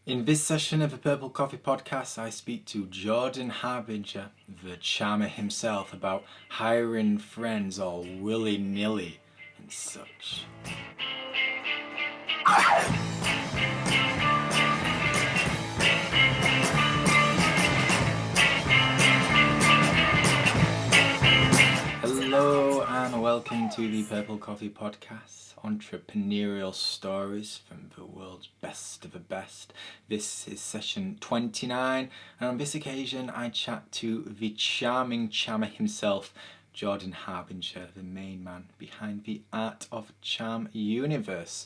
In this session of the Purple Coffee Podcast, I speak to Jordan Harbinger, the charmer himself, about hiring friends all willy-nilly and such. Hello and welcome to the Purple Coffee Podcast, entrepreneurial stories from the world's best of the best. This is session 29, and on this occasion I chat to the charming charmer himself, Jordan Harbinger, the main man behind the Art of Charm universe.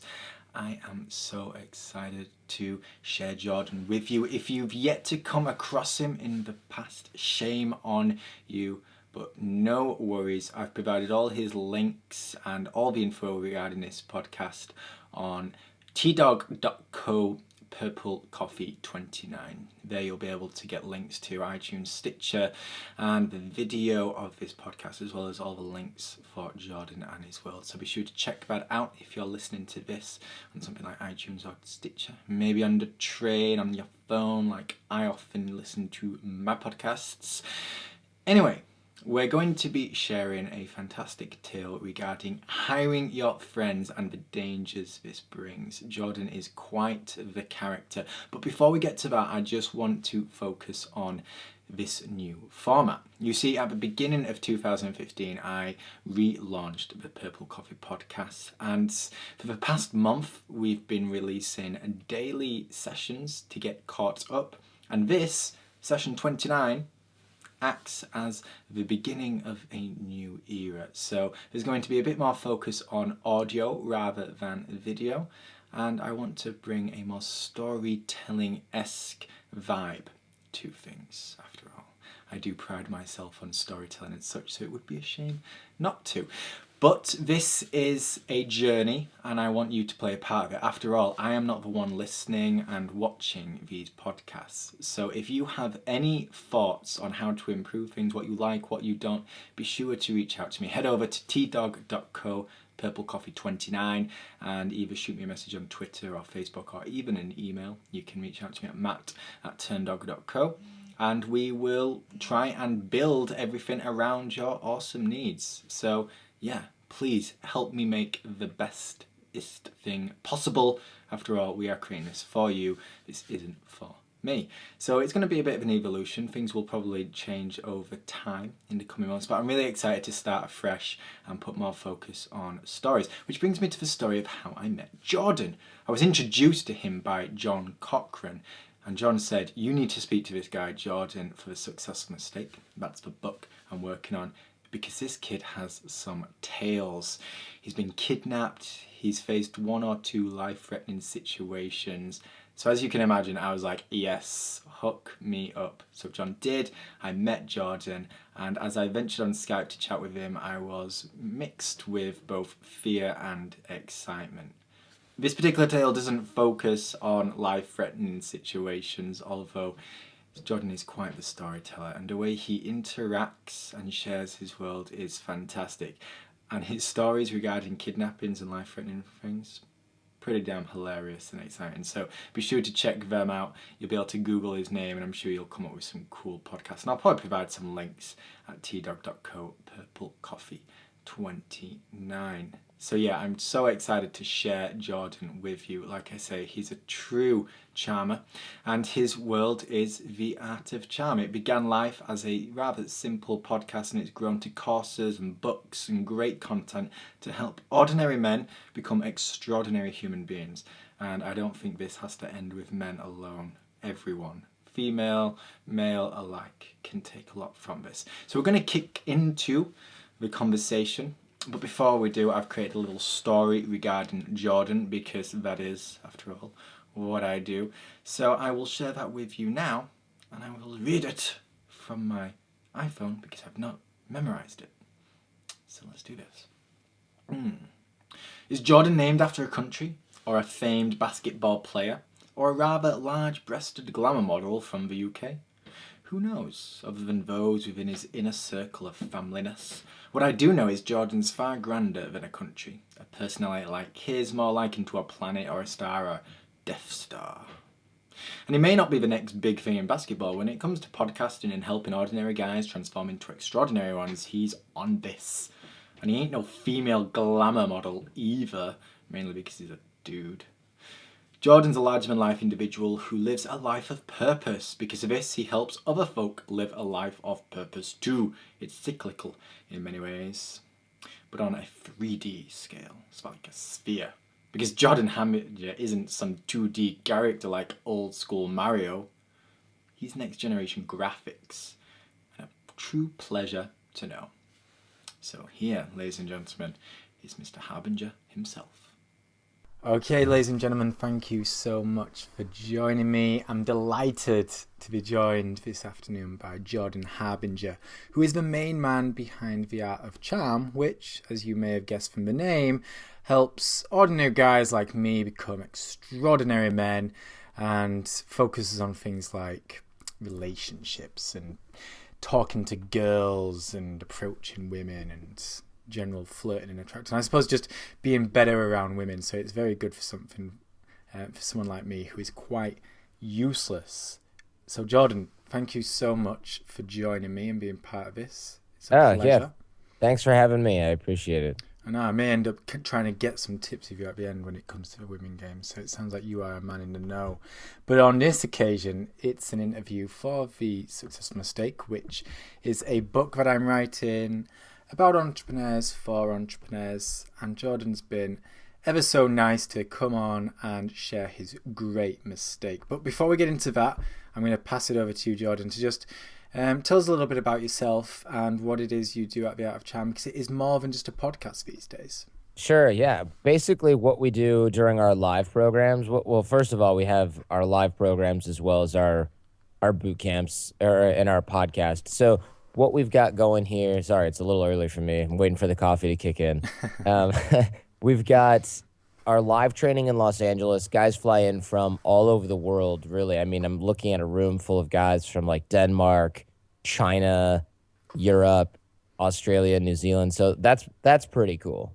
I am so excited to share Jordan with you. If you've yet to come across him in the past, shame on you. But no worries, I've provided all his links and all the info regarding this podcast on tdog.co Purple Coffee 29. There you'll be able to get links to iTunes, Stitcher, and the video of this podcast, as well as all the links for Jordan and his world. So be sure to check that out if you're listening to this on something like iTunes or Stitcher. Maybe on the train, on your phone, like I often listen to my podcasts. Anyway, we're going to be sharing a fantastic tale regarding hiring your friends and the dangers this brings. Jordan is quite the character. But before we get to that, I just want to focus on this new format. You see, at the beginning of 2015, I relaunched the Purple Coffee Podcast. And for the past month, we've been releasing daily sessions to get caught up. And this, session 29, acts as the beginning of a new era. So there's going to be a bit more focus on audio rather than video, and I want to bring a more storytelling-esque vibe to things. After all, I do pride myself on storytelling and such, so it would be a shame not to. But this is a journey, and I want you to play a part of it. After all, I am not the one listening and watching these podcasts. So if you have any thoughts on how to improve things, what you like, what you don't, be sure to reach out to me. Head over to tdog.co Purple Coffee 29 and either shoot me a message on Twitter or Facebook or even an email. You can reach out to me at matt@turndog.co. And we will try and build everything around your awesome needs. So yeah, please help me make the bestest thing possible. After all, we are creating this for you. This isn't for me. So it's going to be a bit of an evolution. Things will probably change over time in the coming months, but I'm really excited to start afresh and put more focus on stories. Which brings me to the story of how I met Jordan. I was introduced to him by John Cochran, and John said, "You need to speak to this guy, Jordan, for The Successful Mistake." That's the book I'm working on, because this kid has some tales. He's been kidnapped, he's faced one or two life-threatening situations. So as you can imagine, I was like, yes, hook me up. So John did. I met Jordan, and as I ventured on Skype to chat with him, I was mixed with both fear and excitement. This particular tale doesn't focus on life-threatening situations, although Jordan is quite the storyteller, and the way he interacts and shares his world is fantastic. And his stories regarding kidnappings and life-threatening things, pretty damn hilarious and exciting. So be sure to check them out. You'll be able to Google his name, and I'm sure you'll come up with some cool podcasts. And I'll probably provide some links at tdog.co Purple Coffee 29. So yeah, I'm so excited to share Jordan with you. Like I say, he's a true charmer, and his world is the art of charm. It began life as a rather simple podcast, and it's grown to courses and books and great content to help ordinary men become extraordinary human beings. And I don't think this has to end with men alone. Everyone, female, male alike, can take a lot from this. So we're going to kick into the conversation. But before we do, I've created a little story regarding Jordan, because that is, after all, what I do. So I will share that with you now, and I will read it from my iPhone because I've not memorized it. So let's do this. Is Jordan named after a country, or a famed basketball player, or a rather large-breasted glamour model from the UK? Who knows, other than those within his inner circle of familyness? What I do know is Jordan's far grander than a country. A personality like his, more likened to a planet or a star or Death Star. And he may not be the next big thing in basketball. When it comes to podcasting and helping ordinary guys transform into extraordinary ones, he's on this. And he ain't no female glamour model either, mainly because he's a dude. Jordan's a larger-than-life individual who lives a life of purpose. Because of this, he helps other folk live a life of purpose too. It's cyclical in many ways, but on a 3D scale. It's like a sphere. Because Jordan Harbinger isn't some 2D character like old school Mario. He's next generation graphics. And a true pleasure to know. So here, ladies and gentlemen, is Mr. Harbinger himself. Okay, ladies and gentlemen, thank you so much for joining me. I'm delighted to be joined this afternoon by Jordan Harbinger, who is the main man behind The Art of Charm, which, as you may have guessed from the name, helps ordinary guys like me become extraordinary men and focuses on things like relationships and talking to girls and approaching women and general flirting and attraction. I suppose just being better around women. So it's very good for someone like me who is quite useless. So Jordan, thank you so much for joining me and being part of this. It's a pleasure. Yeah. Thanks for having me. I appreciate it. I know I may end up trying to get some tips of you at the end when it comes to the women game, so it sounds like you are a man in the know. But on this occasion, it's an interview for The Successful Mistake, which is a book that I'm writing about entrepreneurs for entrepreneurs, and Jordan's been ever so nice to come on and share his great mistake. But before we get into that, I'm going to pass it over to you, Jordan, to just tell us a little bit about yourself and what it is you do at The Art of Charm, because it is more than just a podcast these days. Sure, yeah. Basically, what we do during our live programs, well, first of all, we have our live programs as well as our boot camps and our podcast. So what we've got going here, sorry, it's a little early for me. I'm waiting for the coffee to kick in. We've got our live training in Los Angeles. Guys fly in from all over the world, really. I mean, I'm looking at a room full of guys from like Denmark, China, Europe, Australia, New Zealand. So that's pretty cool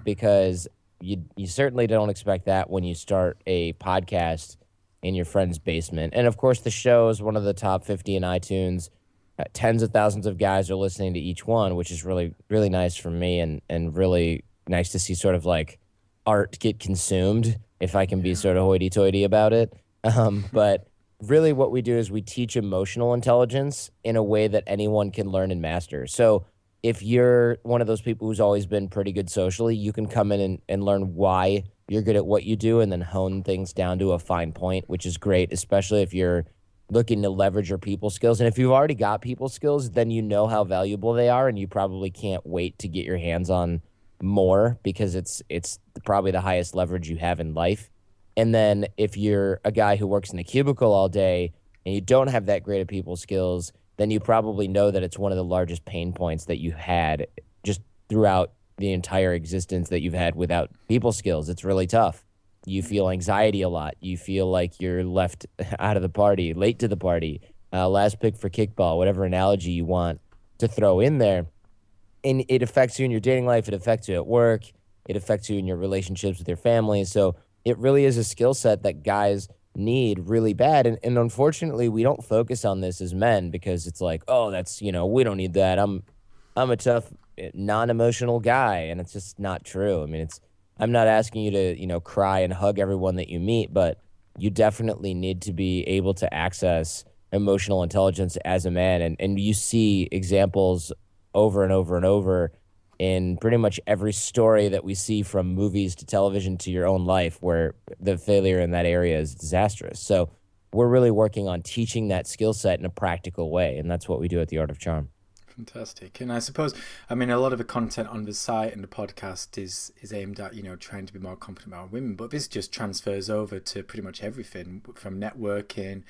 because you certainly don't expect that when you start a podcast in your friend's basement. And of course, the show is one of the top 50 in iTunes. Tens of thousands of guys are listening to each one, which is really, really nice for me and really nice to see sort of like art get consumed, if I can be sort of hoity-toity about it. But really what we do is we teach emotional intelligence in a way that anyone can learn and master. So if you're one of those people who's always been pretty good socially, you can come in and learn why you're good at what you do and then hone things down to a fine point, which is great, especially if you're looking to leverage your people skills. And if you've already got people skills, then you know how valuable they are and you probably can't wait to get your hands on more because it's probably the highest leverage you have in life. And then if you're a guy who works in a cubicle all day and you don't have that great of people skills, then you probably know that it's one of the largest pain points that you had just throughout the entire existence that you've had without people skills. It's really tough. You feel anxiety a lot. You feel like you're left out of the party, late to the party, last pick for kickball, whatever analogy you want to throw in there. And it affects you in your dating life. It affects you at work. It affects you in your relationships with your family. So it really is a skill set that guys need really bad. And unfortunately, we don't focus on this as men because it's like, oh, that's, we don't need that. I'm a tough, non-emotional guy. And it's just not true. I mean, I'm not asking you to, cry and hug everyone that you meet, but you definitely need to be able to access emotional intelligence as a man. And you see examples over and over and over in pretty much every story that we see, from movies to television to your own life, where the failure in that area is disastrous. So we're really working on teaching that skill set in a practical way, and that's what we do at The Art of Charm. Fantastic. And I suppose, a lot of the content on the site and the podcast is aimed at, trying to be more confident about women, but this just transfers over to pretty much everything, from networking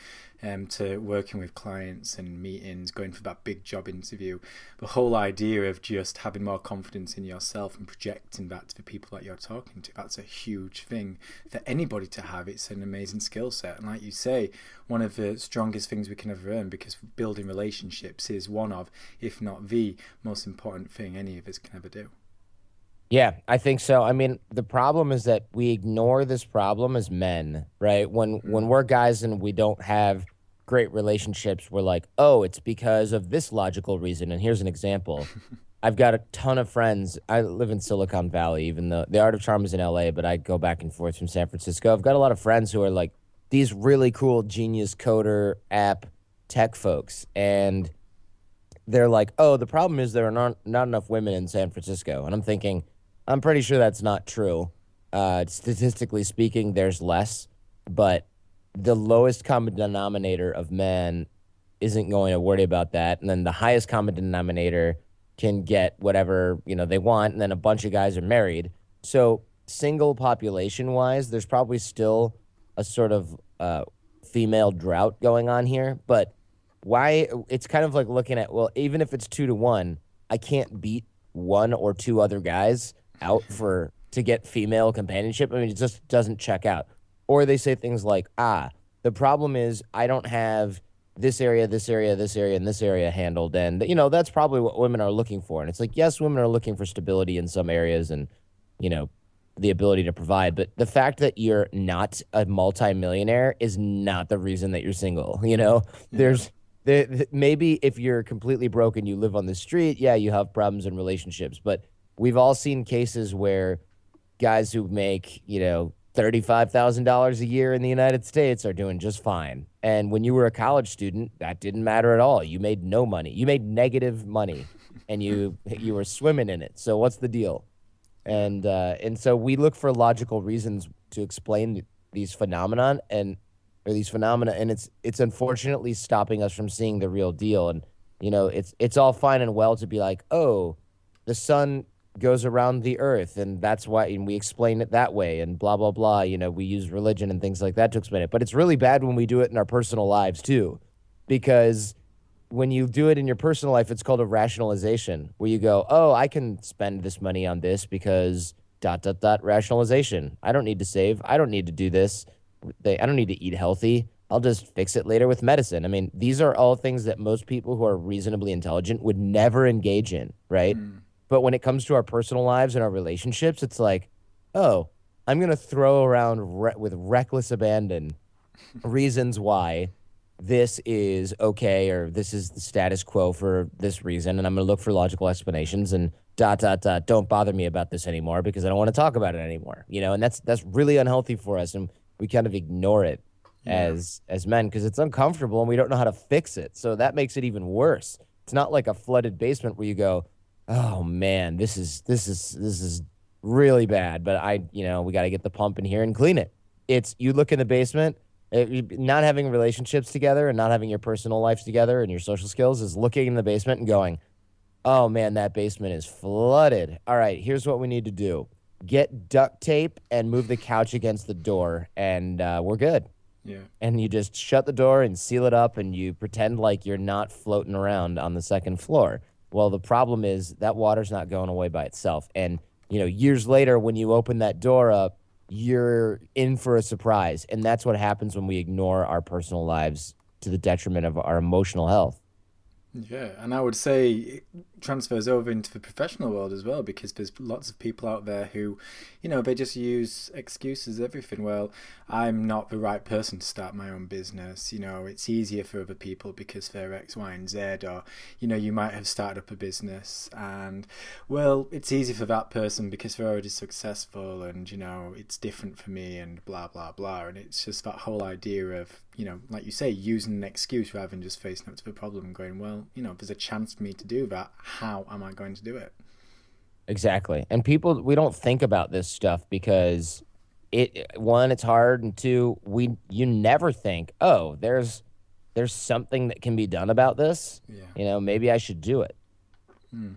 to working with clients and meetings, going for that big job interview. The whole idea of just having more confidence in yourself and projecting that to the people that you're talking to, that's a huge thing for anybody to have. It's an amazing skill set. And like you say, one of the strongest things we can ever earn, because building relationships is one of, if not the most important thing any of us can ever do. Yeah, I think so. I mean, the problem is that we ignore this problem as men, right? When Mm. we're guys and we don't have great relationships, we're like, "Oh, it's because of this logical reason." And here's an example. I've got a ton of friends. I live in Silicon Valley, even though the Art of Charm is in LA, but I go back and forth from San Francisco. I've got a lot of friends who are like these really cool genius coder app tech folks, and they're like, "Oh, the problem is there are not enough women in San Francisco." And I'm thinking, I'm pretty sure that's not true. Statistically speaking, there's less, but the lowest common denominator of men isn't going to worry about that. And then the highest common denominator can get whatever, they want, and then a bunch of guys are married. So single population wise, there's probably still a sort of female drought going on here, but why it's kind of like looking at, well, even if it's 2 to 1, I can't beat one or two other guys out for to get female companionship. I mean, it just doesn't check out. Or they say things like, the problem is I don't have this area, this area, this area, and this area handled. And, that's probably what women are looking for. And it's like, yes, women are looking for stability in some areas and, you know, the ability to provide. But the fact that you're not a multimillionaire is not the reason that you're single. Yeah. There's maybe if you're completely broken, you live on the street, yeah, you have problems in relationships. But we've all seen cases where guys who make, $35,000 a year in the United States are doing just fine. And when you were a college student, that didn't matter at all. You made no money. You made negative money and you were swimming in it. So what's the deal? Yeah. And so we look for logical reasons to explain these phenomenon and or these phenomena, and it's unfortunately stopping us from seeing the real deal. And it's all fine and well to be like, oh, the sun goes around the earth, and that's why, and we explain it that way, and blah blah blah. We use religion and things like that to explain it, but it's really bad when we do it in our personal lives too, because when you do it in your personal life, it's called a rationalization, where you go, oh, I can spend this money on this because dot dot dot rationalization. I don't need to save. I don't need to do this. I don't need to eat healthy. I'll just fix it later with medicine. I mean, these are all things that most people who are reasonably intelligent would never engage in, right? Mm. But when it comes to our personal lives and our relationships, it's like, oh, I'm going to throw around with reckless abandon reasons why this is okay or this is the status quo for this reason, and I'm going to look for logical explanations and dot dot dot. Don't bother me about this anymore because I don't want to talk about it anymore. And that's really unhealthy for us, and we kind of ignore it Yeah. as men because it's uncomfortable and we don't know how to fix it. So that makes it even worse. It's not like a flooded basement where you go, oh man, this is really bad, but we got to get the pump in here and clean it. It's you look in the basement. Not having relationships together and not having your personal lives together and your social skills is looking in the basement and going, oh man, that basement is flooded. All right, here's what we need to do: get duct tape and move the couch against the door, and we're good. Yeah. And you just shut the door and seal it up, and you pretend like you're not floating around on the second floor. Well, the problem is that water's not going away by itself. And, years later, when you open that door up, you're in for a surprise. And that's what happens when we ignore our personal lives to the detriment of our emotional health. Yeah, and I would say it transfers over into the professional world as well because there's lots of people out there who, they just use excuses, everything. Well, I'm not the right person to start my own business. It's easier for other people because they're X, Y, and Z, or, you might have started up a business and, well, it's easy for that person because they're already successful and, it's different for me and blah, blah, blah. And it's just that whole idea of, like you say, using an excuse rather than just facing up to the problem and going, well, there's a chance for me to do that. How am I going to do it? Exactly. And people, we don't think about this stuff because one, it's hard, and two, you never think, oh, there's something that can be done about this. Yeah. Maybe I should do it. Hmm.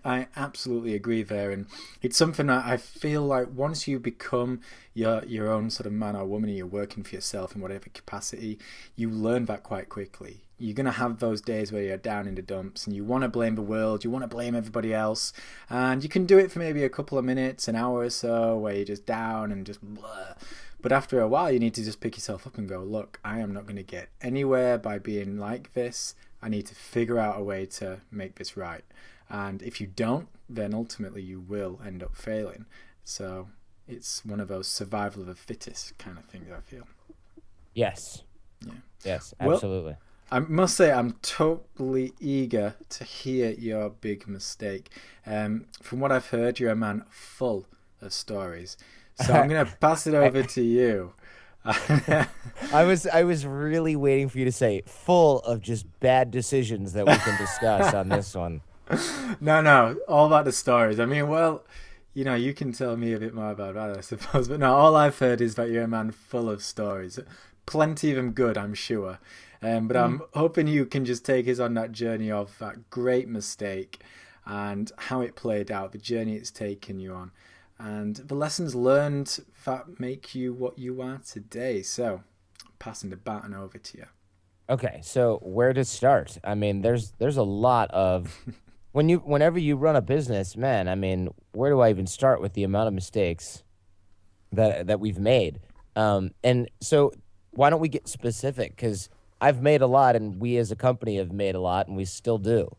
I absolutely agree there, and it's something that I feel like once you become your own sort of man or woman, and you're working for yourself in whatever capacity, you learn that quite quickly. You're gonna have those days where you're down in the dumps, and you want to blame the world, you want to blame everybody else, and you can do it for maybe a couple of minutes, an hour or so, where you're just down and just blah. But after a while, you need to just pick yourself up and go, look, I am not going to get anywhere by being like this. I need to figure out a way to make this right. And if you don't, then ultimately you will end up failing. So it's one of those survival of the fittest kind of things, I feel. Yes. Yeah. Yes, Well, absolutely. I must say I'm totally eager to hear your big mistake. From what I've heard, you're a man full of stories. So I'm going to pass it I, over to you. I was really waiting for you to say full of just bad decisions that we can discuss on this one. No, all about the stories. I mean, well, you can tell me a bit more about that, I suppose. But no, all I've heard is that you're a man full of stories. Plenty of them good, I'm sure. But I'm hoping you can just take us on that journey of that great mistake and how it played out, the journey it's taken you on, and the lessons learned that make you what you are today. So, passing the baton over to you. Okay, so where to start? I mean, there's a lot of whenever you run a business, man, I mean, where do I even start with the amount of mistakes that we've made? And so why don't we get specific? Because I've made a lot, and we as a company have made a lot, and we still do.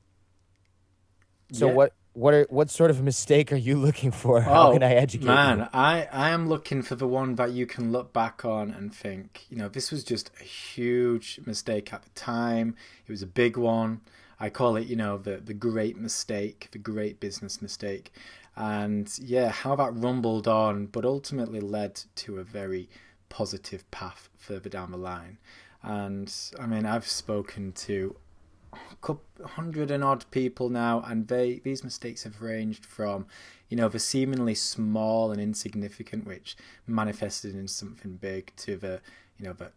So Yeah. what sort of mistake are you looking for? How can Oh I educate you? man, I am looking for the one that you can look back on and think, this was just a huge mistake at the time. It was a big one. I call it, the great mistake, the great business mistake. And yeah, how that rumbled on, but ultimately led to a very positive path further down the line. And I mean, I've spoken to couple, hundred and odd people now, and these mistakes have ranged from, the seemingly small and insignificant, which manifested in something big, to the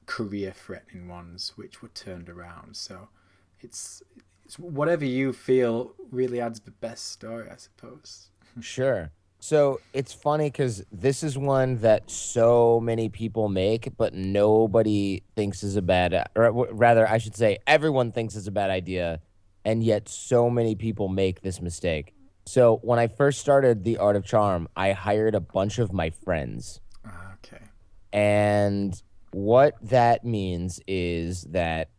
career-threatening ones, which were turned around. So, it's whatever you feel really adds the best story, I suppose. Sure. So it's funny because this is one that so many people make, but nobody thinks is a bad, or rather, I should say, everyone thinks is a bad idea, and yet so many people make this mistake. So when I first started The Art of Charm, I hired a bunch of my friends. Okay. And what that means is that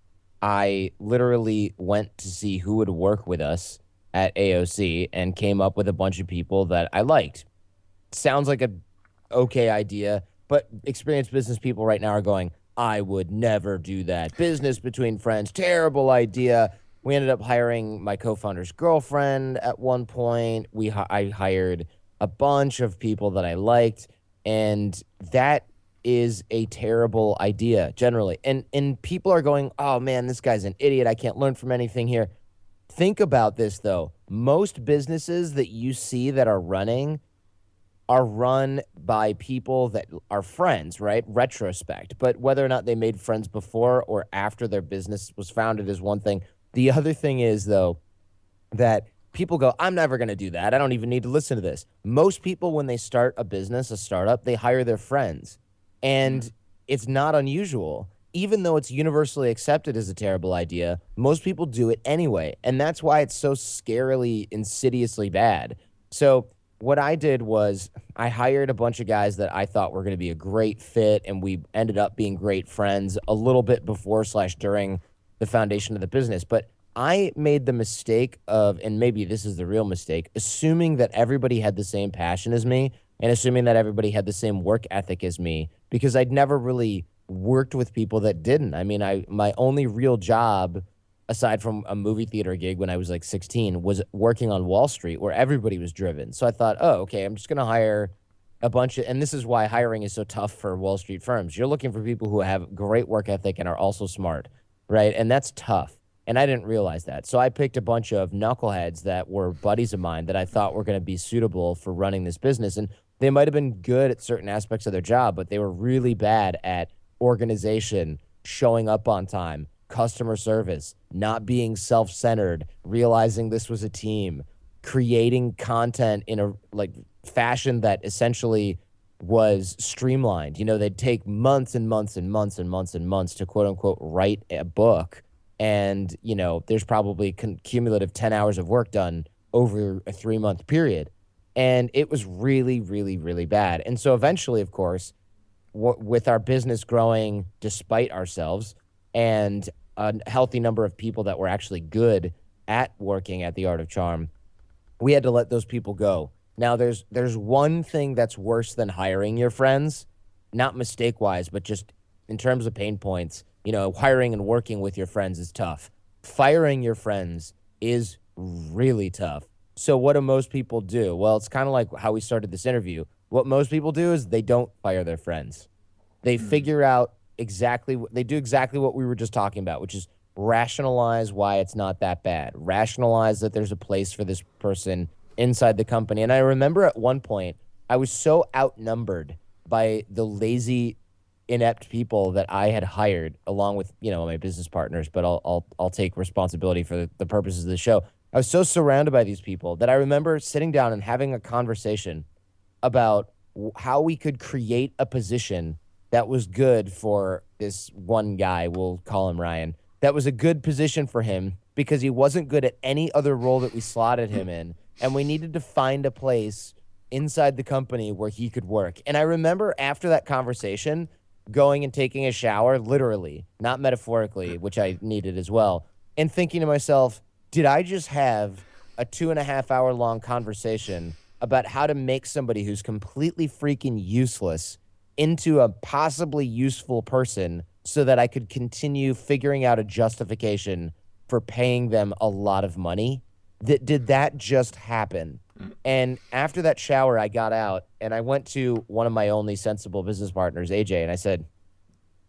I literally went to see who would work with us at AOC and came up with a bunch of people that I liked. Sounds like a okay idea, but experienced business people right now are going, I would never do that. Business between friends, terrible idea. We ended up hiring my co-founder's girlfriend at one point. I hired a bunch of people that I liked, and that is a terrible idea generally. And people are going, "Oh man, this guy's an idiot. I can't learn from anything here." Think about this though. Most businesses that you see that are run by people that are friends, right? Retrospect. But whether or not they made friends before or after their business was founded is one thing. The other thing is, though, that people go, I'm never going to do that. I don't even need to listen to this. Most people, when they start a business, a startup, they hire their friends. Mm. And it's not unusual. Even though it's universally accepted as a terrible idea, most people do it anyway. And that's why it's so scarily, insidiously bad. So, what I did was I hired a bunch of guys that I thought were going to be a great fit, and we ended up being great friends a little bit before slash during the foundation of the business. But I made the mistake of, and maybe this is the real mistake, assuming that everybody had the same passion as me and assuming that everybody had the same work ethic as me because I'd never really worked with people that didn't. I mean, my only real job aside from a movie theater gig when I was like 16 was working on Wall Street where everybody was driven. So I thought, "Oh, okay, I'm just going to hire a bunch of," and this is why hiring is so tough for Wall Street firms. You're looking for people who have great work ethic and are also smart, right? And that's tough. And I didn't realize that. So I picked a bunch of knuckleheads that were buddies of mine that I thought were going to be suitable for running this business. And they might have been good at certain aspects of their job, but they were really bad at organization, showing up on time, customer service, not being self-centered, realizing this was a team, creating content in a like fashion that essentially was streamlined. You know, they'd take months and months and months and months and months to quote unquote write a book. And, there's probably cumulative 10 hours of work done over a 3 month period. And it was really, really, really bad. And so eventually, of course, with our business growing despite ourselves and a healthy number of people that were actually good at working at the Art of Charm, we had to let those people go. Now there's one thing that's worse than hiring your friends, not mistake wise, but just in terms of pain points. Hiring and working with your friends is tough. Firing your friends is really tough. So what do most people do? Well, it's kind of like how we started this interview. What most people do is they don't fire their friends. They figure out they do exactly what we were just talking about, which is rationalize why it's not that bad. Rationalize that there's a place for this person inside the company. And I remember at one point, I was so outnumbered by the lazy, inept people that I had hired along with, my business partners, but I'll take responsibility for the purposes of the show. I was so surrounded by these people that I remember sitting down and having a conversation about how we could create a position that was good for this one guy. We'll call him Ryan. That was a good position for him because he wasn't good at any other role that we slotted him in. And we needed to find a place inside the company where he could work. And I remember after that conversation, going and taking a shower, literally, not metaphorically, which I needed as well, and thinking to myself, did I just have a 2.5 hour long conversation about how to make somebody who's completely freaking useless into a possibly useful person so that I could continue figuring out a justification for paying them a lot of money? Did that just happen? And after that shower, I got out and I went to one of my only sensible business partners, AJ, and I said,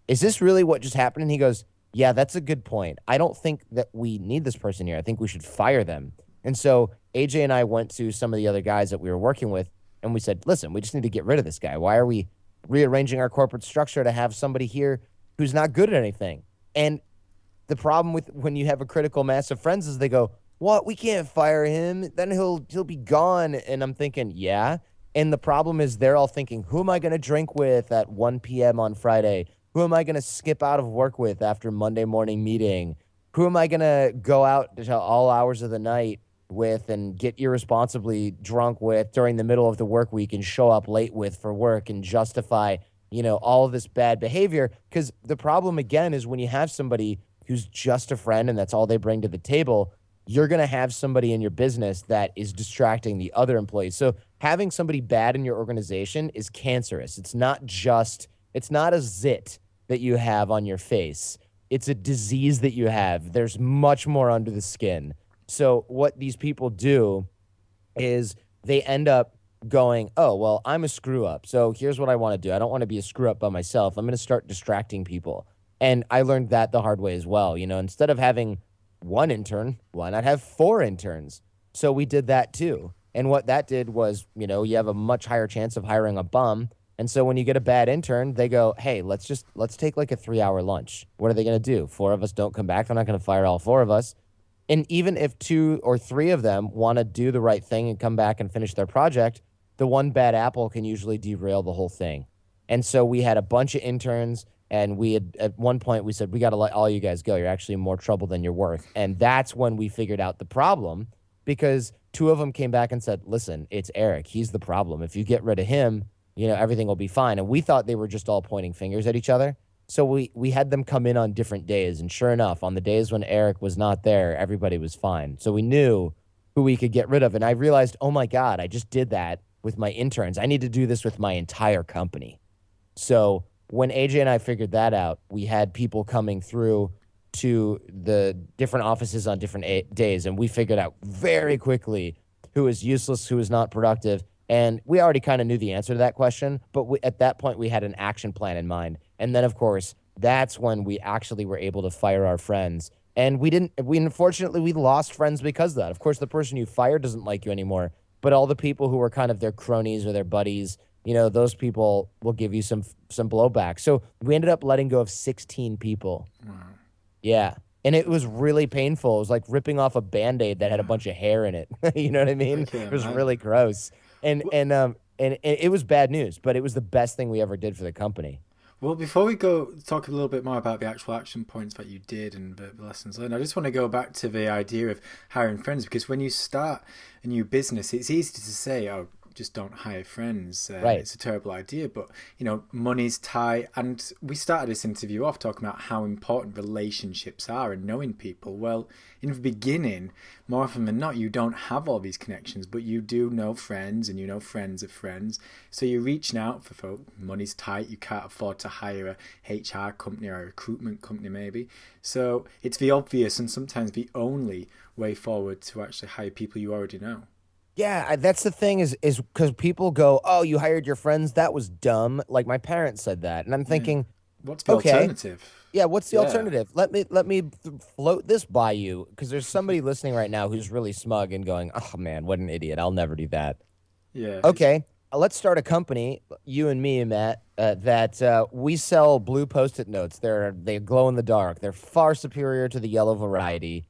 is this really what just happened? And he goes, yeah, that's a good point. I don't think that we need this person here. I think we should fire them. And so AJ and I went to some of the other guys that we were working with and we said, listen, we just need to get rid of this guy. Why are we rearranging our corporate structure to have somebody here who's not good at anything? And the problem with when you have a critical mass of friends is they go, what? We can't fire him. Then he'll be gone. And I'm thinking, yeah. And the problem is they're all thinking, who am I going to drink with at 1 p.m. on Friday? Who am I going to skip out of work with after Monday morning meeting? Who am I going to go out to all hours of the night with and get irresponsibly drunk with during the middle of the work week and show up late with for work and justify, all of this bad behavior? Because the problem, again, is when you have somebody who's just a friend and that's all they bring to the table, you're going to have somebody in your business that is distracting the other employees. So having somebody bad in your organization is cancerous. It's not a zit that you have on your face. It's a disease that you have. There's much more under the skin. So what these people do is they end up going, oh, well, I'm a screw up. So here's what I want to do. I don't want to be a screw up by myself. I'm going to start distracting people. And I learned that the hard way as well. Instead of having one intern, why not have 4 interns? So we did that too. And what that did was, you have a much higher chance of hiring a bum. And so when you get a bad intern, they go, hey, let's take like a 3-hour lunch. What are they going to do? 4 of us don't come back. They're not going to fire all 4 of us. And even if 2 or 3 of them want to do the right thing and come back and finish their project, the one bad apple can usually derail the whole thing. And so we had a bunch of interns. And we had, at one point, we said, we got to let all you guys go. You're actually in more trouble than you're worth. And that's when we figured out the problem, because 2 of them came back and said, listen, it's Eric. He's the problem. If you get rid of him, everything will be fine. And we thought they were just all pointing fingers at each other. So we had them come in on different days. And sure enough, on the days when Eric was not there, everybody was fine. So we knew who we could get rid of. And I realized, oh my God, I just did that with my interns. I need to do this with my entire company. So when AJ and I figured that out, we had people coming through to the different offices on different days, and we figured out very quickly who is useless, who is not productive. And we already kind of knew the answer to that question, but at that point, we had an action plan in mind. And then, of course, that's when we actually were able to fire our friends. And unfortunately, we lost friends because of that. Of course, the person you fired doesn't like you anymore, but all the people who were kind of their cronies or their buddies, those people will give you some blowback. So we ended up letting go of 16 people. Wow. Yeah. And it was really painful. It was like ripping off a Band-Aid that had a bunch of hair in it. You know what I mean? Okay, it was really gross. And it was bad news, but it was the best thing we ever did for the company. Well, before we go talk a little bit more about the actual action points that you did and the lessons learned, I just want to go back to the idea of hiring friends, because when you start a new business, it's easy to say, oh, just don't hire friends. Right. It's a terrible idea, but money's tight. And we started this interview off talking about how important relationships are and knowing people. Well, in the beginning, more often than not, you don't have all these connections, but you do know friends, and you know friends of friends. So you're reaching out for folk. Money's tight. You can't afford to hire a HR company or a recruitment company, maybe. So it's the obvious and sometimes the only way forward to actually hire people you already know. Yeah, that's the thing is because people go, "Oh, you hired your friends? That was dumb." Like my parents said that, and I'm Yeah. thinking, What's the okay, alternative? yeah, what's the Yeah. alternative? Let me float this by you because there's somebody listening right now who's really smug and going, "Oh man, what an idiot! I'll never do that." Yeah. Okay, let's start a company, you and me, Matt, that we sell blue Post-it notes. They glow in the dark. They're far superior to the yellow variety,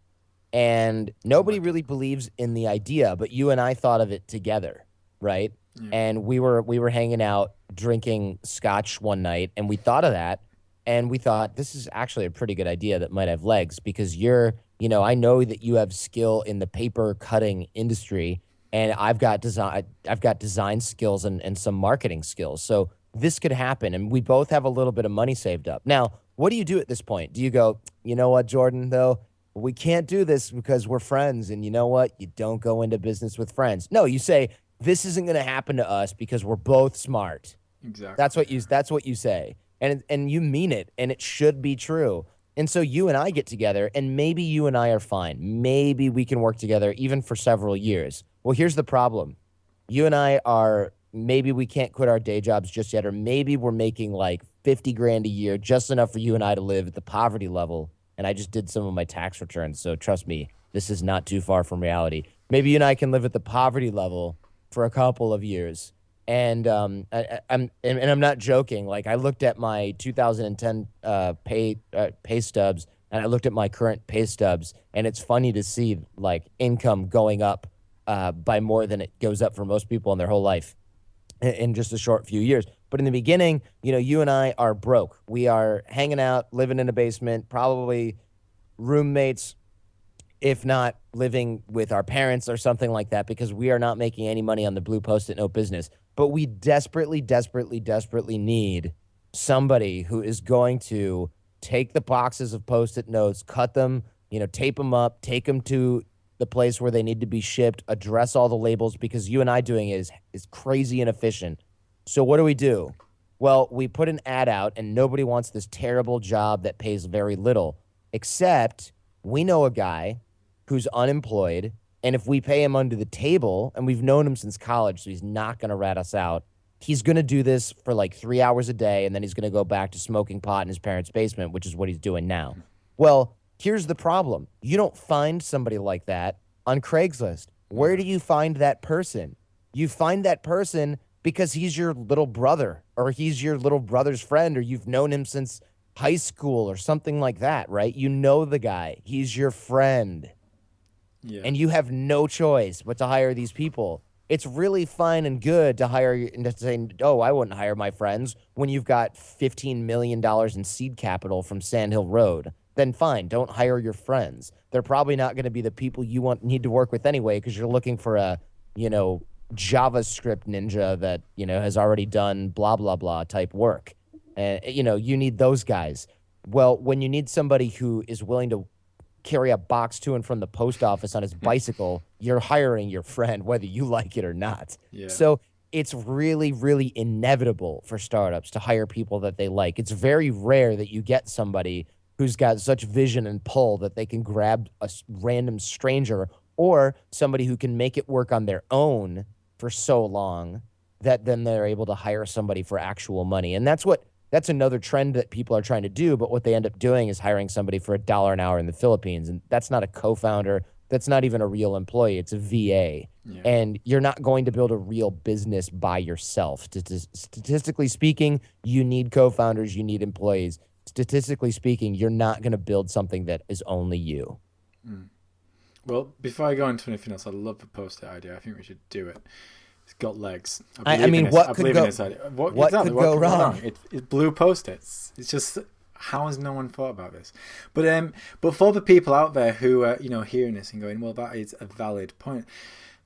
and I nobody like it. really believes in the idea, but you and I thought of it together, right? Yeah. And we were hanging out drinking scotch one night, and we thought of that, and we thought this is actually a pretty good idea that might have legs because I know that you have skill in the paper cutting industry, and I've got design skills and some marketing skills. So this could happen, and we both have a little bit of money saved up. Now, what do you do at this point? Do you go, you know what, Jordan, though? We can't do this because we're friends. And you know what? You don't go into business with friends. No, you say, this isn't going to happen to us because we're both smart. That's Exactly. what you say. And you mean it, and it should be true. And so you and I get together, and maybe you and I are fine. Maybe we can work together even for several years. Well, here's the problem. You and I are maybe we can't quit our day jobs just yet, or maybe we're making like 50 grand a year, just enough for you and I to live at the poverty level. And I just did some of my tax returns. So trust me, this is not too far from reality. Maybe you and I can live at the poverty level for a couple of years. And I'm not joking. Like I looked at my 2010 pay stubs, and I looked at my current pay stubs, and it's funny to see like income going up by more than it goes up for most people in their whole life in just a short few years. But in the beginning, you and I are broke. We are hanging out, living in a basement, probably roommates, if not living with our parents or something like that, because we are not making any money on the blue Post-it note business. But we desperately, desperately, desperately need somebody who is going to take the boxes of Post-it notes, cut them, tape them up, take them to the place where they need to be shipped, address all the labels, because you and I doing it is crazy inefficient. So what do? Well, we put an ad out, and nobody wants this terrible job that pays very little, except we know a guy who's unemployed. And if we pay him under the table, and we've known him since college, so he's not going to rat us out, he's going to do this for like 3 hours a day. And then he's going to go back to smoking pot in his parents' basement, which is what he's doing now. Well, here's the problem. You don't find somebody like that on Craigslist. Where Yeah. do you find that person? You find that person because he's your little brother, or he's your little brother's friend, or you've known him since high school or something like that, right? You know the guy. He's your friend. Yeah. And you have no choice but to hire these people. It's really fine and good to hire and to say, oh, I wouldn't hire my friends when you've got $15 million in seed capital from Sand Hill Road. Then fine, don't hire your friends. They're probably not going to be the people you need to work with anyway, because you're looking for a, JavaScript ninja that, has already done blah, blah, blah type work. And, you need those guys. Well, when you need somebody who is willing to carry a box to and from the post office on his bicycle, you're hiring your friend, whether you like it or not. Yeah. So it's really, really inevitable for startups to hire people that they like. It's very rare that you get somebody who's got such vision and pull that they can grab a random stranger, or somebody who can make it work on their own for so long that then they're able to hire somebody for actual money. And that's another trend that people are trying to do. But what they end up doing is hiring somebody for $1 an hour in the Philippines. And that's not a co-founder. That's not even a real employee. It's a VA. Yeah. And you're not going to build a real business by yourself. Statistically speaking, you need co-founders, you need employees. Statistically speaking, you're not going to build something that is only you. Well, before I go into anything else, I love the post-it idea. I think we should do it. It's got legs. I mean, what could go wrong? It's blue post-its. It's just, how has no one thought about this? But for the people out there who are hearing this and going, well, that is a valid point.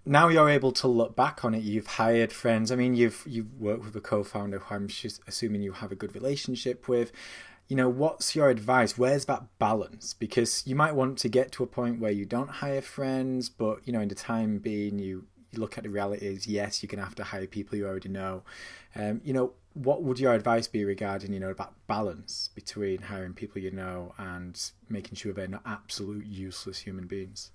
now you're able to look back on it. You've hired friends. I mean, you've worked with a co-founder who I'm just assuming you have a good relationship with. What's your advice? Where's that balance? Because you might want to get to a point where you don't hire friends, but in the time being, you look at the reality is, yes, you're gonna have to hire people you already know. What would your advice be regarding that balance between hiring people and making sure they're not absolute useless human beings?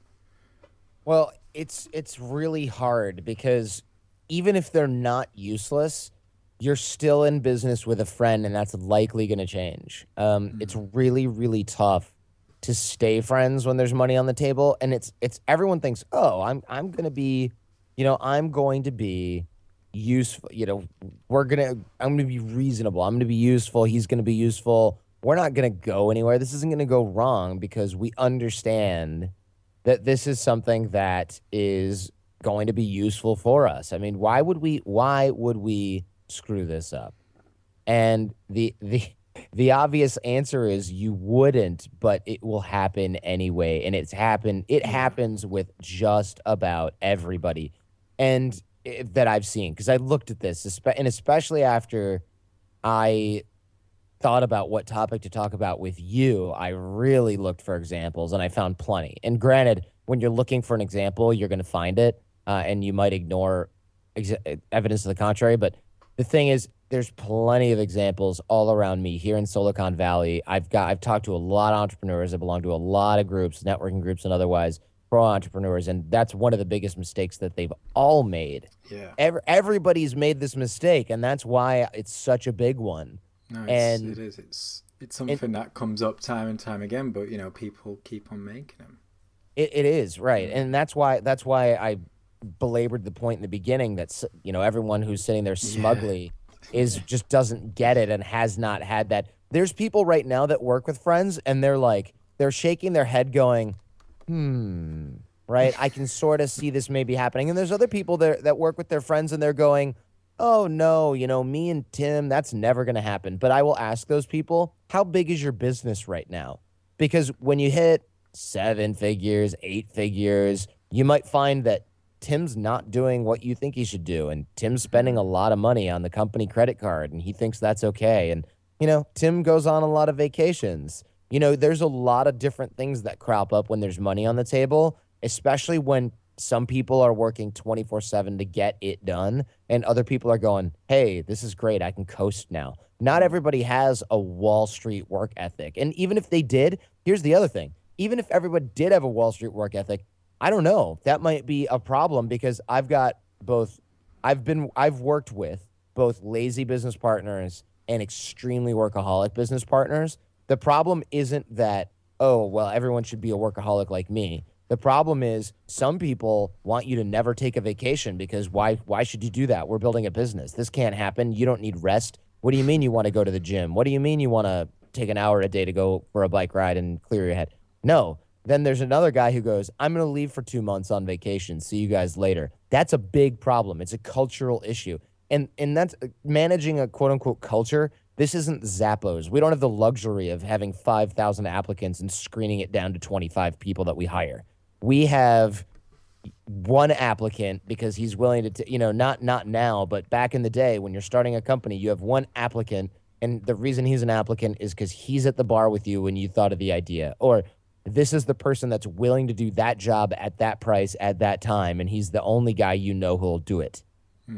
Well, it's really hard because even if they're not useless, you're still in business with a friend, and that's likely going to change. It's really, really tough to stay friends when there's money on the table, and it's everyone thinks, oh, I'm going to be, I'm going to be useful. I'm going to be reasonable. I'm going to be useful. He's going to be useful. We're not going to go anywhere. This isn't going to go wrong because we understand that this is something that is going to be useful for us. I mean, why would we screw this up? And the obvious answer is you wouldn't, but it will happen anyway. And it Yeah. happens with just about everybody. And that I've seen, because I looked at this, and especially after I thought about what topic to talk about with you, I really looked for examples and I found plenty. And granted, when you're looking for an example, you're going to find it, and you might ignore evidence to the contrary. But the thing is, there's plenty of examples all around me here in Silicon Valley. I've talked to a lot of entrepreneurs. I belong to a lot of groups, networking groups and otherwise, pro entrepreneurs, and that's one of the biggest mistakes that they've all made. Yeah. Everybody's made this mistake, and that's why it's such a big one. No, it And is. It's it, something that comes up time and time again, but people keep on making them. it is right, and that's why I belabored the point in the beginning that everyone who's sitting there Yeah. smugly is just doesn't get it and has not had that. There's people right now that work with friends, and they're shaking their head, going, "Hmm." Right? I can sort of see this maybe happening, and there's other people that work with their friends, and they're going, "Oh no, me and Tim, that's never going to happen." But I will ask those people, "How big is your business right now?" Because when you hit seven figures, eight figures, you might find that Tim's not doing what you think he should do. And Tim's spending a lot of money on the company credit card, and he thinks that's okay. And, Tim goes on a lot of vacations. There's a lot of different things that crop up when there's money on the table, especially when some people are working 24/7 to get it done, and other people are going, hey, this is great. I can coast now. Not everybody has a Wall Street work ethic. And even if they did, here's the other thing. Even if everybody did have a Wall Street work ethic, I don't know. That might be a problem because both I've worked with both lazy business partners and extremely workaholic business partners. The problem isn't that, oh, well, everyone should be a workaholic like me. The problem is some people want you to never take a vacation because why should you do that? We're building a business. This can't happen. You don't need rest. What do you mean you want to go to the gym? What do you mean you want to take an hour a day to go for a bike ride and clear your head? No. Then there's another guy who goes, I'm going to leave for 2 months on vacation. See you guys later. That's a big problem. It's a cultural issue. And that's managing a quote unquote culture. This isn't Zappos. We don't have the luxury of having 5,000 applicants and screening it down to 25 people that we hire. We have one applicant because he's willing to, not now, but back in the day when you're starting a company, you have one applicant. And the reason he's an applicant is because he's at the bar with you when you thought of the idea. Or this is the person that's willing to do that job at that price at that time. And he's the only guy who'll do it.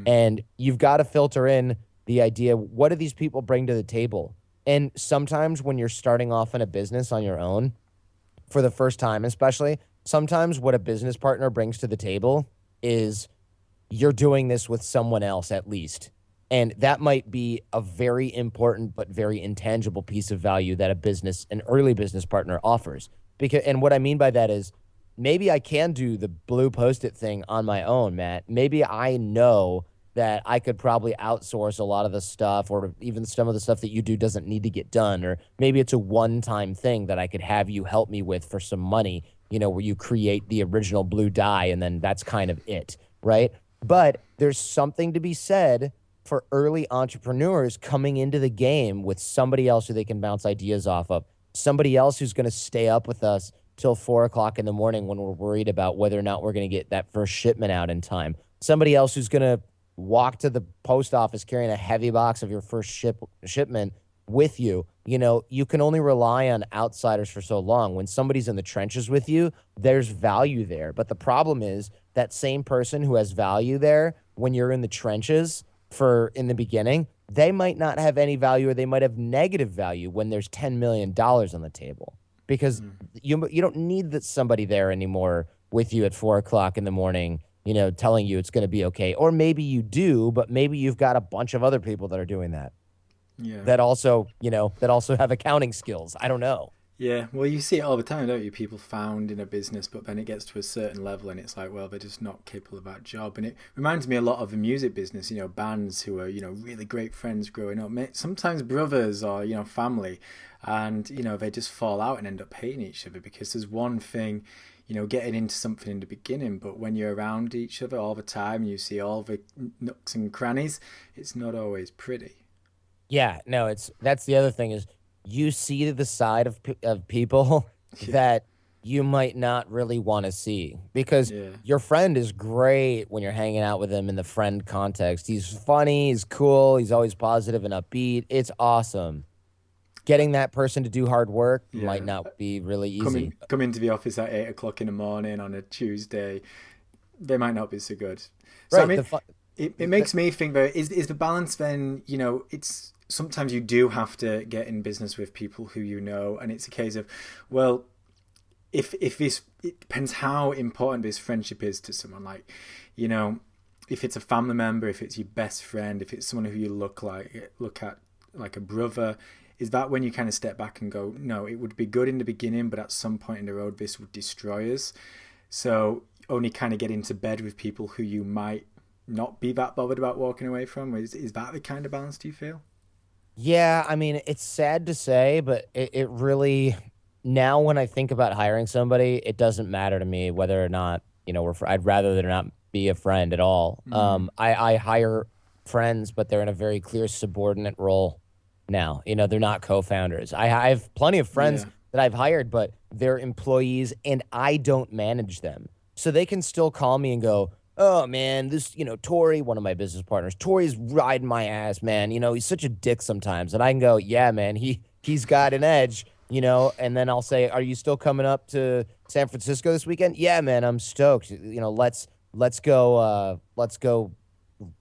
And you've got to filter in the idea, what do these people bring to the table? And sometimes when you're starting off in a business on your own, for the first time, especially, sometimes what a business partner brings to the table is you're doing this with someone else at least. And that might be a very important but very intangible piece of value that an early business partner offers. And what I mean by that is maybe I can do the blue post-it thing on my own, Matt. Maybe I know that I could probably outsource a lot of the stuff, or even some of the stuff that you do doesn't need to get done. Or maybe it's a one-time thing that I could have you help me with for some money, where you create the original blue die and then that's kind of it, right? But there's something to be said for early entrepreneurs coming into the game with somebody else who they can bounce ideas off of, somebody else who's going to stay up with us till 4 o'clock in the morning when we're worried about whether or not we're going to get that first shipment out in time. Somebody else who's going to walk to the post office carrying a heavy box of your first shipment with you. You can only rely on outsiders for so long. When somebody's in the trenches with you, there's value there. But the problem is that same person who has value there when you're in the trenches in the beginning, they might not have any value, or they might have negative value when there's $10 million on the table, because you don't need somebody there anymore with you at 4 o'clock in the morning, telling you it's going to be okay. Or maybe you do, but maybe you've got a bunch of other people that are doing that. Yeah. That also have accounting skills. I don't know. Yeah, well, you see it all the time, don't you? People found in a business, but then it gets to a certain level and it's like, well, they're just not capable of that job. And it reminds me a lot of the music business, bands who are, really great friends growing up, sometimes brothers or, family, and, they just fall out and end up hating each other because there's one thing, getting into something in the beginning, but when you're around each other all the time and you see all the nooks and crannies, it's not always pretty. Yeah, no, that's the other thing is you see the side of people Yeah. that you might not really want to see, because Yeah. your friend is great when you're hanging out with him in the friend context. He's funny, he's cool, he's always positive and upbeat. It's awesome. Getting that person to do hard work might Yeah. not be really easy. Come into the office at 8 o'clock in the morning on a Tuesday, they might not be so good. So I Right, mean, it makes me think that is the balance then, it's sometimes you do have to get in business with people who and it's a case of, well, if this, it depends how important this friendship is to someone. Like, if it's a family member, if it's your best friend, if it's someone who you look at like a brother, is that when you kind of step back and go, no, it would be good in the beginning, but at some point in the road, this would destroy us. So only kind of get into bed with people who you might not be that bothered about walking away from. Is that the kind of balance, do you feel? Yeah, I mean, it's sad to say, but it really, now when I think about hiring somebody, it doesn't matter to me whether or not, I'd rather than not be a friend at all. I hire friends, but they're in a very clear subordinate role now. They're not co-founders. I have plenty of friends Yeah. that I've hired, but they're employees and I don't manage them. So they can still call me and go, oh man, Tori, one of my business partners, Tori's riding my ass, man. He's such a dick sometimes. And I can go, yeah, man, he's got an edge, and then I'll say, are you still coming up to San Francisco this weekend? Yeah, man, I'm stoked. Let's go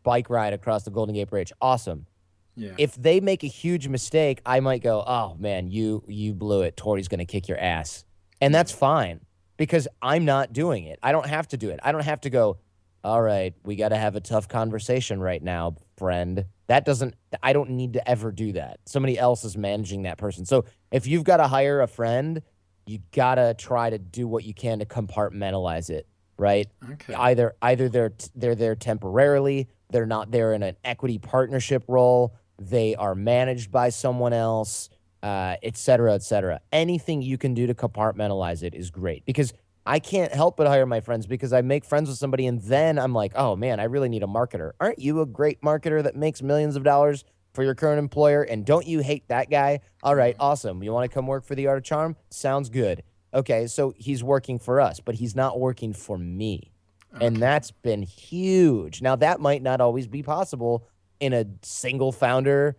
bike ride across the Golden Gate Bridge. Awesome. Yeah. If they make a huge mistake, I might go, oh man, you blew it. Tori's gonna kick your ass. And that's fine, because I'm not doing it. I don't have to do it. I don't have to go, all right, we got to have a tough conversation right now, friend. I don't need to ever do that. Somebody else is managing that person. So if you've got to hire a friend, you got to try to do what you can to compartmentalize it, right? Okay. Either they're there temporarily, they're not there in an equity partnership role, they are managed by someone else, et cetera, et cetera. Anything you can do to compartmentalize it is great, because I can't help but hire my friends, because I make friends with somebody and then I'm like, oh man, I really need a marketer. Aren't you a great marketer that makes millions of dollars for your current employer? And don't you hate that guy? All right, awesome. You want to come work for the Art of Charm? Sounds good. Okay, so he's working for us, but he's not working for me. And that's been huge. Now, that might not always be possible in a single founder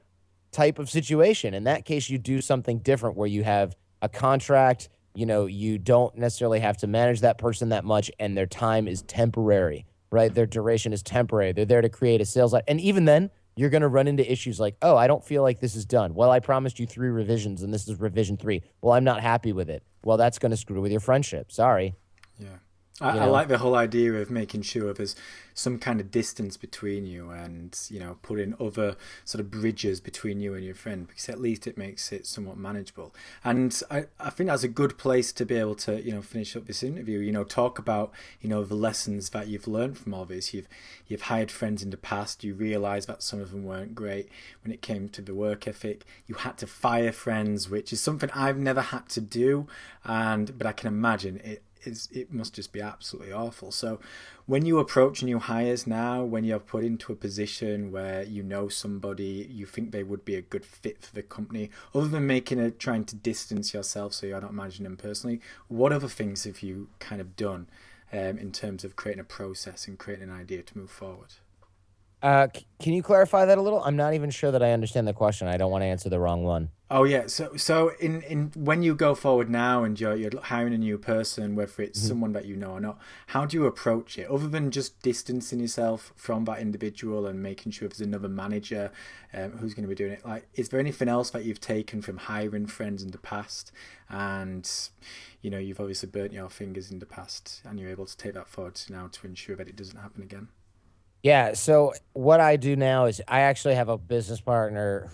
type of situation. In that case, you do something different where you have a contract. You don't necessarily have to manage that person that much, and their time is temporary, right? Their duration is temporary. They're there to create a sales line. And even then, you're going to run into issues like, oh, I don't feel like this is done. Well, I promised you 3 revisions, and this is revision 3. Well, I'm not happy with it. Well, that's going to screw with your friendship. Sorry. Yeah. I like the whole idea of making sure there's some kind of distance between you and, putting other sort of bridges between you and your friend, because at least it makes it somewhat manageable. And I think that's a good place to be able to, finish up this interview, talk about, the lessons that you've learned from all this. You've hired friends in the past. You realize that some of them weren't great when it came to the work ethic. You had to fire friends, which is something I've never had to do. But I can imagine it must just be absolutely awful. So when you approach new hires now, when you're put into a position where you know somebody, you think they would be a good fit for the company, other than trying to distance yourself so you're not managing them personally, what other things have you kind of done in terms of creating a process and creating an idea to move forward? Can you clarify that a little? I'm not even sure that I understand the question. I don't want to answer the wrong one. Oh yeah, so in when you go forward now and you're hiring a new person, whether it's Mhm. someone that you know or not, how do you approach it? Other than just distancing yourself from that individual and making sure there's another manager who's going to be doing it, like, is there anything else that you've taken from hiring friends in the past? And you've obviously burnt your fingers in the past, and you're able to take that forward now to ensure that it doesn't happen again. Yeah, so what I do now is I actually have a business partner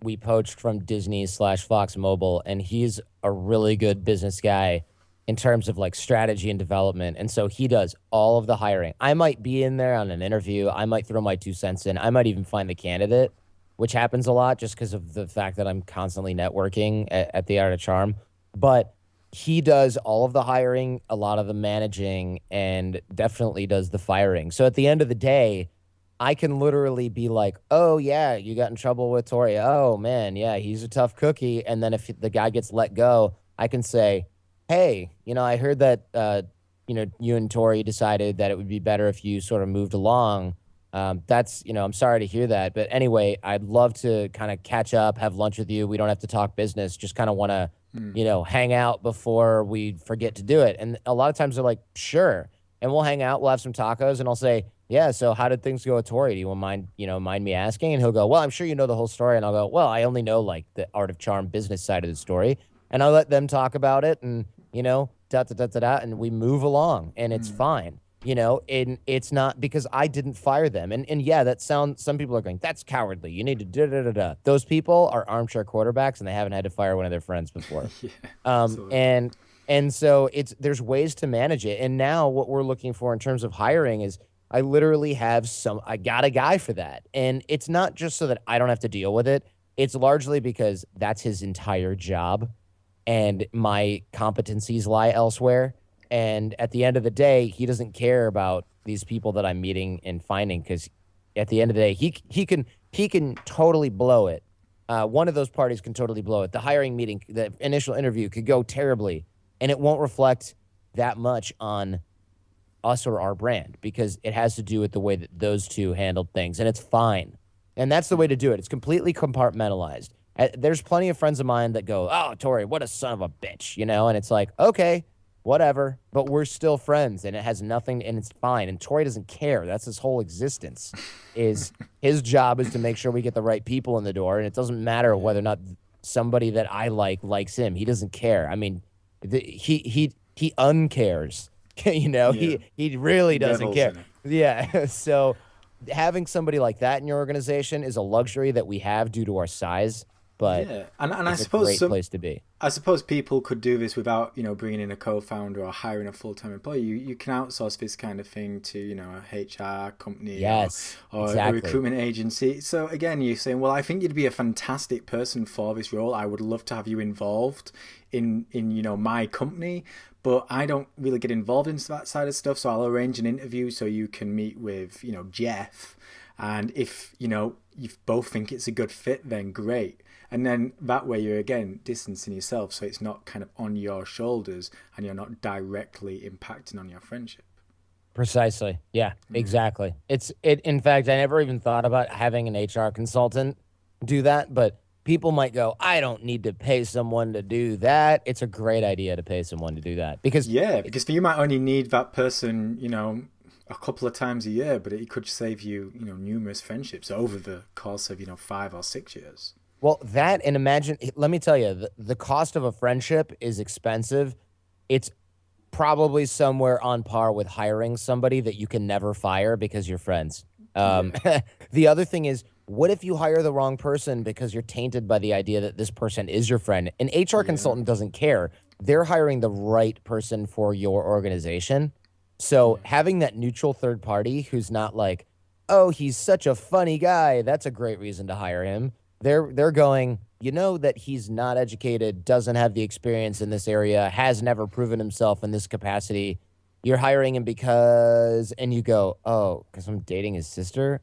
we poached from Disney slash Fox Mobile, and he's a really good business guy in terms of like strategy and development. And so he does all of the hiring. I might be in there on an interview, I might throw my 2 cents in, I might even find the candidate, which happens a lot just because of the fact that I'm constantly networking at the Art of Charm. But he does all of the hiring, a lot of the managing, and definitely does the firing. So at the end of the day, I can literally be like, "Oh yeah, you got in trouble with Tori. Oh man, yeah, he's a tough cookie." And then if the guy gets let go, I can say, "Hey, I heard that you and Tori decided that it would be better if you sort of moved along. I'm sorry to hear that, but anyway, I'd love to kind of catch up, have lunch with you. We don't have to talk business. Just kind of want to Mm, hang out before we forget to do it." And a lot of times they're like, sure. And we'll hang out, we'll have some tacos, and I'll say, yeah, so how did things go with Tori? Do you mind me asking? And he'll go, well, I'm sure you know the whole story. And I'll go, well, I only know like the Art of Charm business side of the story. And I'll let them talk about it and, da da da da da, and we move along and it's mm, fine. And it's not because I didn't fire them. And yeah, that sounds, some people are going, that's cowardly. You need to da da da da. Those people are armchair quarterbacks and they haven't had to fire one of their friends before. yeah, Um, absolutely. and and so there's ways to manage it. And now what we're looking for in terms of hiring is I got a guy for that. And it's not just so that I don't have to deal with it. It's largely because that's his entire job and my competencies lie elsewhere. And at the end of the day, he doesn't care about these people that I'm meeting and finding because at the end of the day, he can totally blow it. One of those parties can totally blow it. The hiring meeting, the initial interview could go terribly, and it won't reflect that much on us or our brand because it has to do with the way that those two handled things, and it's fine. And that's the way Mm, to do it. It's completely compartmentalized. There's plenty of friends of mine that go, "Oh, Tori, what a son of a bitch," and it's like, okay, whatever, but we're still friends, and it has nothing, and it's fine. And Tori doesn't care. That's his whole existence. Is his job is to make sure we get the right people in the door, and it doesn't matter yeah, whether or not somebody that I likes him. He doesn't care. I mean, he uncares. yeah. He really doesn't Devils care. in it. Yeah. So having somebody like that in your organization is a luxury that we have due to our size, but Yeah, and I it's a suppose great place to be. I suppose people could do this without, bringing in a co-founder or hiring a full-time employee. You can outsource this kind of thing to, a HR company Yes, or a exactly. recruitment agency. So again, you're saying, well, I think you'd be a fantastic person for this role. I would love to have you involved in my company, but I don't really get involved in that side of stuff. So I'll arrange an interview so you can meet with, Jeff. And if, you both think it's a good fit, then great. And then that way you're again distancing yourself so it's not kind of on your shoulders and you're not directly impacting on your friendship. Precisely. Yeah, Yeah. exactly. In fact, I never even thought about having an HR consultant do that, but people might go, I don't need to pay someone to do that. It's a great idea to pay someone to do that because Yeah, it, because you might only need that person, a couple of times a year, but it could save you, numerous friendships over the course of, 5 or 6 years. well, that and imagine, let me tell you, the cost of a friendship is expensive. It's probably somewhere on par with hiring somebody that you can never fire because you're friends. Yeah. The other thing is, what if you hire the wrong person because you're tainted by the idea that this person is your friend? An HR Yeah. consultant doesn't care. They're hiring the right person for your organization. So Yeah. having that neutral third party who's not like, oh, he's such a funny guy, that's a great reason to hire him. They're going, you know that he's not educated, doesn't have the experience in this area, has never proven himself in this capacity. You're hiring him because, and you go, oh, because I'm dating his sister?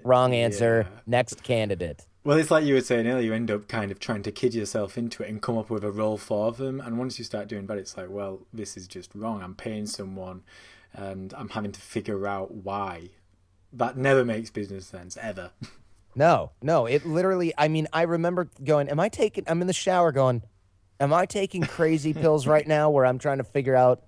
Wrong answer. Yeah. Next candidate. Well, it's like you were saying earlier, you end up kind of trying to kid yourself into it and come up with a role for them. And once you start doing that, it's like, well, this is just wrong. I'm paying someone and I'm having to figure out why. That never makes business sense, ever. No, no, it literally, I mean, I remember going, I'm in the shower going, am I taking crazy pills right now where I'm trying to figure out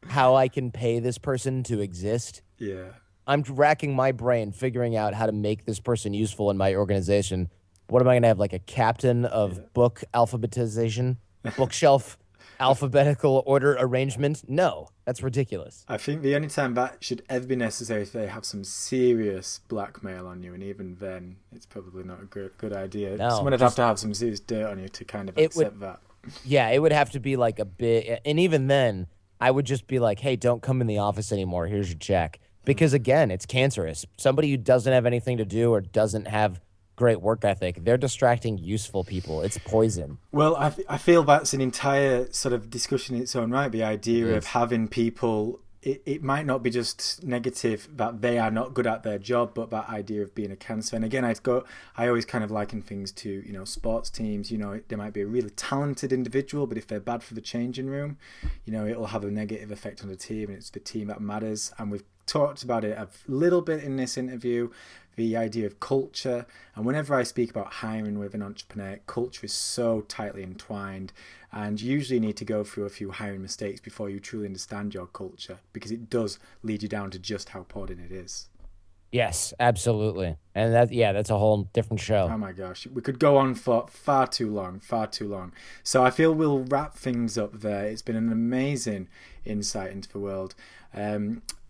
how I can pay this person to exist? Yeah. I'm racking my brain figuring out how to make this person useful in my organization. What am I going to have, like a captain Yeah. of book alphabetization, bookshelf alphabetical order arrangement? No, that's ridiculous. I think the only time that should ever be necessary is if they have some serious blackmail on you, and even then, it's probably not a good idea. No, Someone would have just to have some serious dirt on you to kind of it would, accept that. yeah, it would have to be like a bit, and even then, I would just be like, hey, don't come in the office anymore. Here's your check. Because again, it's cancerous. Somebody who doesn't have anything to do or doesn't have great work ethic, they're distracting useful people. It's poison. Well, I feel that's an entire sort of discussion in its own right. The It idea of is. having people, it might not be just negative that they are not good at their job, but that idea of being a cancer. And again, I always kind of liken things to, sports teams. They might be a really talented individual, but if they're bad for the changing room, it'll have a negative effect on the team, and it's the team that matters. And we've talked about it a little bit in this interview, the idea of culture. And whenever I speak about hiring with an entrepreneur, culture is so tightly entwined, and you usually need to go through a few hiring mistakes before you truly understand your culture, because it does lead you down to just how important it is. Yes, absolutely. And that's a whole different show. Oh my gosh, we could go on for far too long, far too long. So I feel we'll wrap things up there. It's been an amazing insight into the world.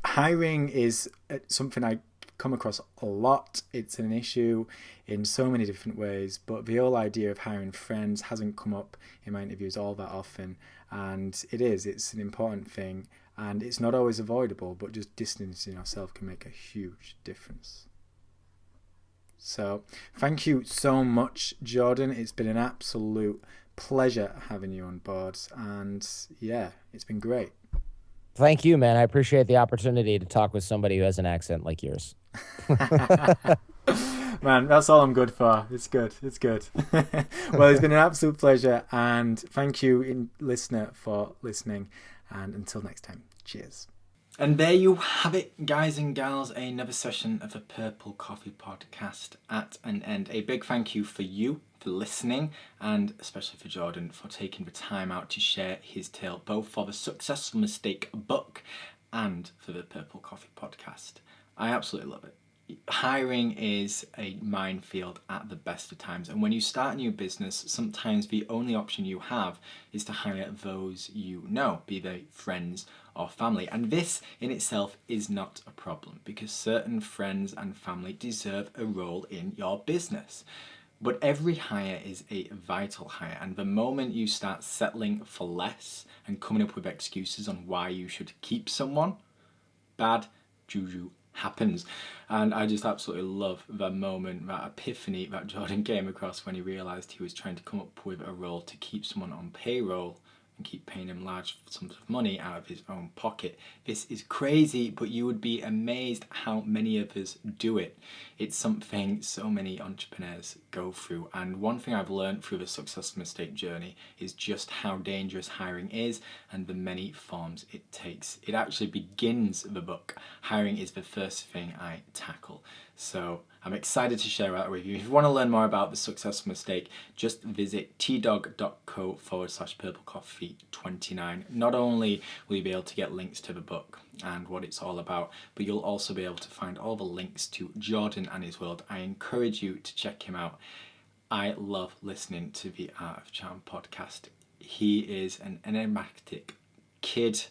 Hiring is something I come across a lot. It's an issue in so many different ways, but the whole idea of hiring friends hasn't come up in my interviews all that often, and it's an important thing, and it's not always avoidable, but just distancing yourself can make a huge difference. So thank you so much, Jordan. It's been an absolute pleasure having you on board, and yeah, it's been great. Thank you, man. I appreciate the opportunity to talk with somebody who has an accent like yours. Man, that's all I'm good for. It's good. It's good. Well, it's been an absolute pleasure, and thank you, listener, for listening. And until next time, cheers. And there you have it, guys and gals, another session of the Purple Coffee Podcast at an end. A big thank you for you for listening, and especially for Jordan for taking the time out to share his tale, both for the Successful Mistake book and for the Purple Coffee Podcast. I absolutely love it. Hiring is a minefield at the best of times, and when you start a new business, sometimes the only option you have is to hire those you know, be they friends or family. And this in itself is not a problem, because certain friends and family deserve a role in your business. But every hire is a vital hire, and the moment you start settling for less and coming up with excuses on why you should keep someone, bad juju happens. And I just absolutely love the moment, that epiphany that Jordan came across when he realised he was trying to come up with a role to keep someone on payroll and keep paying him large sums of money out of his own pocket. This is crazy, but you would be amazed how many of us do it. It's something so many entrepreneurs go through, and one thing I've learned through the Success Mistake journey is just how dangerous hiring is and the many forms it takes. It actually begins the book. Hiring is the first thing I tackle. So I'm excited to share that with you. If you want to learn more about the Success Mistake, just visit tdog.co/purple coffee 29. Not only will you be able to get links to the book and what it's all about, but you'll also be able to find all the links to Jordan and his world. I encourage you to check him out. I love listening to the Art of Charm podcast. He is an enigmatic kid,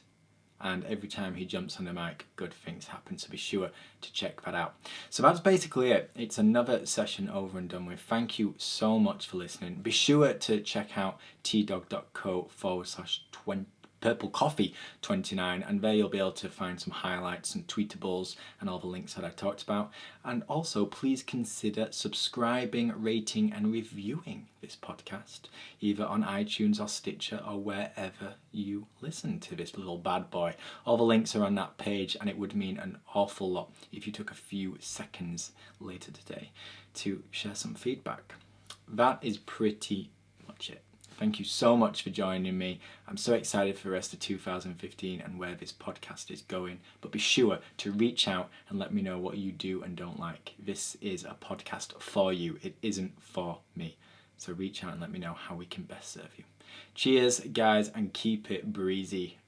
and every time he jumps on the mic, good things happen, so be sure to check that out. So that's basically it. It's another session over and done with. Thank you so much for listening. Be sure to check out tdog.co/20 Purple Coffee 29, and there you'll be able to find some highlights and tweetables and all the links that I talked about. And also please consider subscribing, rating and reviewing this podcast, either on iTunes or Stitcher or wherever you listen to this little bad boy. All the links are on that page, and it would mean an awful lot if you took a few seconds later today to share some feedback. That is pretty much it. Thank you so much for joining me. I'm so excited for the rest of 2015 and where this podcast is going. But be sure to reach out and let me know what you do and don't like. This is a podcast for you. It isn't for me. So reach out and let me know how we can best serve you. Cheers, guys, and keep it breezy.